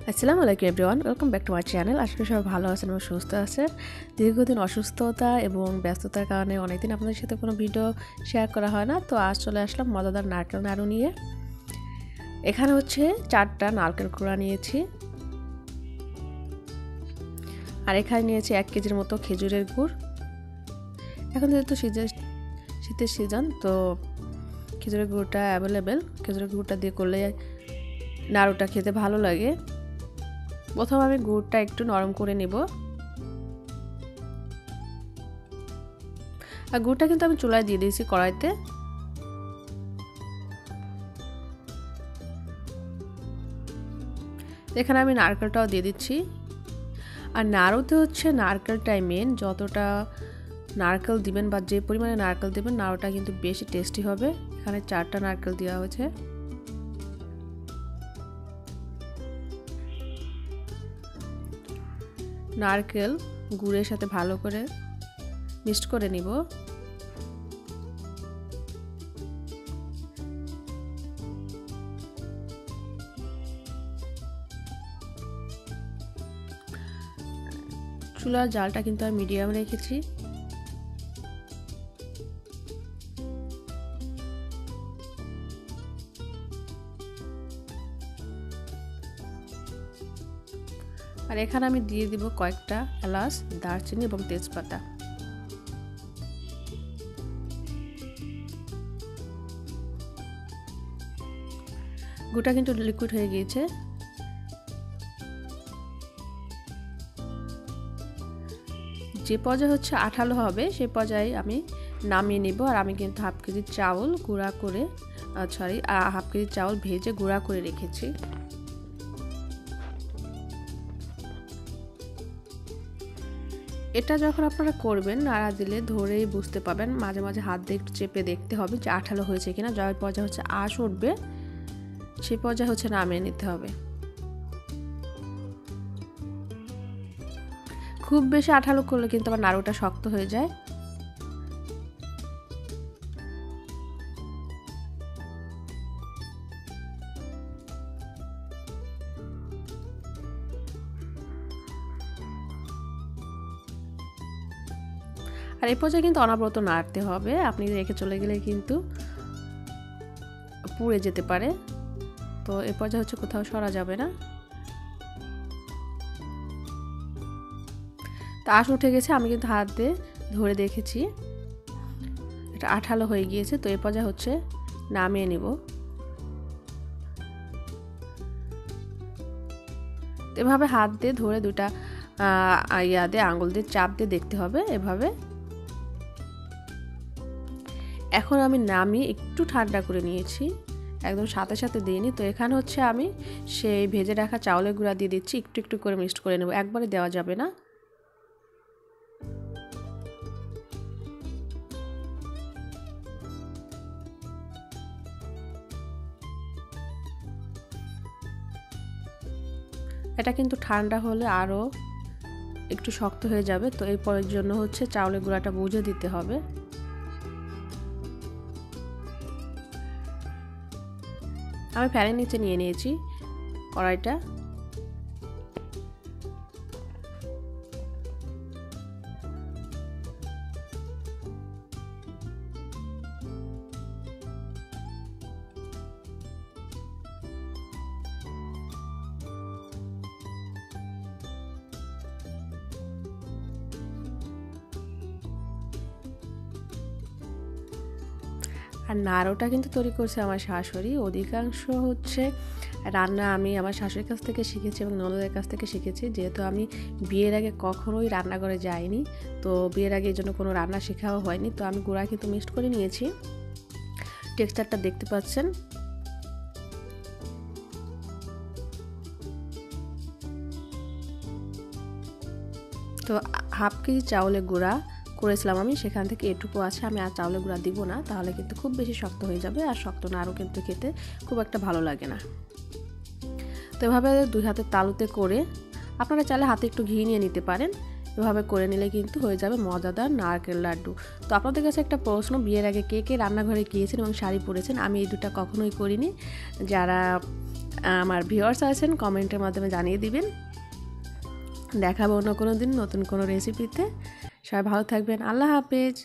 আসসালামু আলাইকুম everyone, welcome back to my channel. আশা করি সবাই ভালো আছেন এবং সুস্থ আছেন। দীর্ঘদিন অসুস্থতা এবং ব্যস্ততার কারণে অনেকদিন আপনাদের সাথে কোনো ভিডিও শেয়ার করা হয় না, তো আজ চলে আসলাম মজাদার নারকেল নাড়ু নিয়ে। এখানে হচ্ছে 4টা নারকেল কুড়া নিয়েছি, আর এখানে নিয়েছি 1 কেজির মতো খেজুরের গুড়। এখন যেহেতু শীতের সিজন, তো খেজুরের গুড়টা অ্যাভেলেবেল। খেজুরের গুড়টা দিয়ে করলে নাড়ুটা খেতে ভালো লাগে। প্রথমে আমি গুড়টা একটু নরম করে নেব। আর গুড়টা কিন্তু আমি চুলায় দিয়ে দিয়েছি কড়াইতে। এখানে আমি নারকেলটাও দিয়ে দিচ্ছি। আর নাড়ুতে হচ্ছে নারকেলটাই মেন। যতটা নারকেল দিবেন বা যে পরিমাণে নারকেল দেবেন, নাড়ুটা কিন্তু বেশি টেস্টি হবে। এখানে 4টা নারকেল দেওয়া হয়েছে। নারকেল গুড়ের সাথে ভালো করে মিক্সড করে নিব। চুলার জালটা কিন্তু আমি মিডিয়াম রেখেছি। আর এখানে আমি দিয়ে দিব কয়েকটা এলাচ, দারচিনি এবং তেজপাতা। গুড়টা কিন্তু লিকুইড হয়ে গিয়েছে। যে পর্যায়ে হচ্ছে আঠালো হবে, সেই পর্যায়ে আমি নামিয়ে নেব। আর আমি কিন্তু হাফ কেজি চাউল গুঁড়া করে হাফ কেজি চাউল ভেজে গুঁড়া করে রেখেছি। এটা যখন আপনারা করবেন, নাড়া দিলে ধরেই বুঝতে পাবেন। মাঝে মাঝে হাত দিয়ে একটু চেপে দেখতে হবে যে আঠালো হয়েছে কিনা। যার পর্যায়ে হচ্ছে আঁশ উঠবে, সেই পর্যায়ে হচ্ছে নামিয়ে নিতে হবে। খুব বেশি আঠালো করলে কিন্তু আবার নাড়ুটা শক্ত হয়ে যায়। আর এই পর্যায়ে কিন্তু অনবরত নাড়তে হবে। আপনি রেখে চলে গেলে কিন্তু পুড়ে যেতে পারে। তো এই পর্যায়ে হচ্ছে কোথাও সরা যাবে না। তা আঁশ উঠে গেছে, আমি কিন্তু হাত দিয়ে ধরে দেখেছি এটা আঠালো হয়ে গিয়েছে। তো এই পর্যায়ে হচ্ছে নামিয়ে নিব। এভাবে হাত দিয়ে ধরে দুটা আঙুল দিয়ে চাপ দিয়ে দেখতে হবে এভাবে। এখন আমি নামিয়ে একটু ঠান্ডা করে নিয়েছি, একদম সাথে সাথে দিইনি। তো এখানে হচ্ছে আমি সেই ভেজে রাখা চাউলের গুঁড়া দিয়ে দিচ্ছি। একটু একটু করে মিক্সড করে নেব, একবারে দেওয়া যাবে না। এটা কিন্তু ঠান্ডা হলে আরও একটু শক্ত হয়ে যাবে। তো এরপরের জন্য হচ্ছে চাউলের গুঁড়াটা বুঝে দিতে হবে। আমি ফ্যানের নিচে নিয়ে নিয়েছি কড়াইটা। আর নাড়ুটা কিন্তু তৈরি করছে আমার শাশুড়ি। অধিকাংশ হচ্ছে রান্না আমি আমার শাশুড়ির কাছ থেকে শিখেছি এবং ননদের কাছ থেকে শিখেছি। যেহেতু আমি বিয়ের আগে কখনোই রান্নাঘরে যাইনি, তো বিয়ের আগে এই জন্য কোনো রান্না শেখাও হয়নি। তো আমি গুঁড়া কিন্তু মিক্সড করে নিয়েছি। টেক্সচারটা দেখতে পাচ্ছেন। তো হাফ কেজি চাউলের গুঁড়া করেছিলাম আমি, সেখান থেকে এটুকু আছে। আমি আর চাউলের গুঁড়া দিব না, তাহলে কিন্তু খুব বেশি শক্ত হয়ে যাবে। আর শক্ত নাড়ু কিন্তু খেতে খুব একটা ভালো লাগে না। তো এভাবে 2 হাতের তালুতে করে, আপনারা চাইলে হাতে একটু ঘি নিয়ে নিতে পারেন। এভাবে করে নিলে কিন্তু হয়ে যাবে মজাদার নারকেল লাড্ডু। তো আপনাদের কাছে একটা প্রশ্ন, বিয়ের আগে কে কে রান্নাঘরে গিয়েছেন এবং শাড়ি পরেছেন? আমি এই দুটো কখনোই করিনি। যারা আমার ভিউয়ার্স আছেন কমেন্টের মাধ্যমে জানিয়ে দিবেন। দেখাবো অন্য কোনো দিন নতুন কোনো রেসিপিতে। সবাই ভালো থাকবেন। আল্লাহ হাফেজ।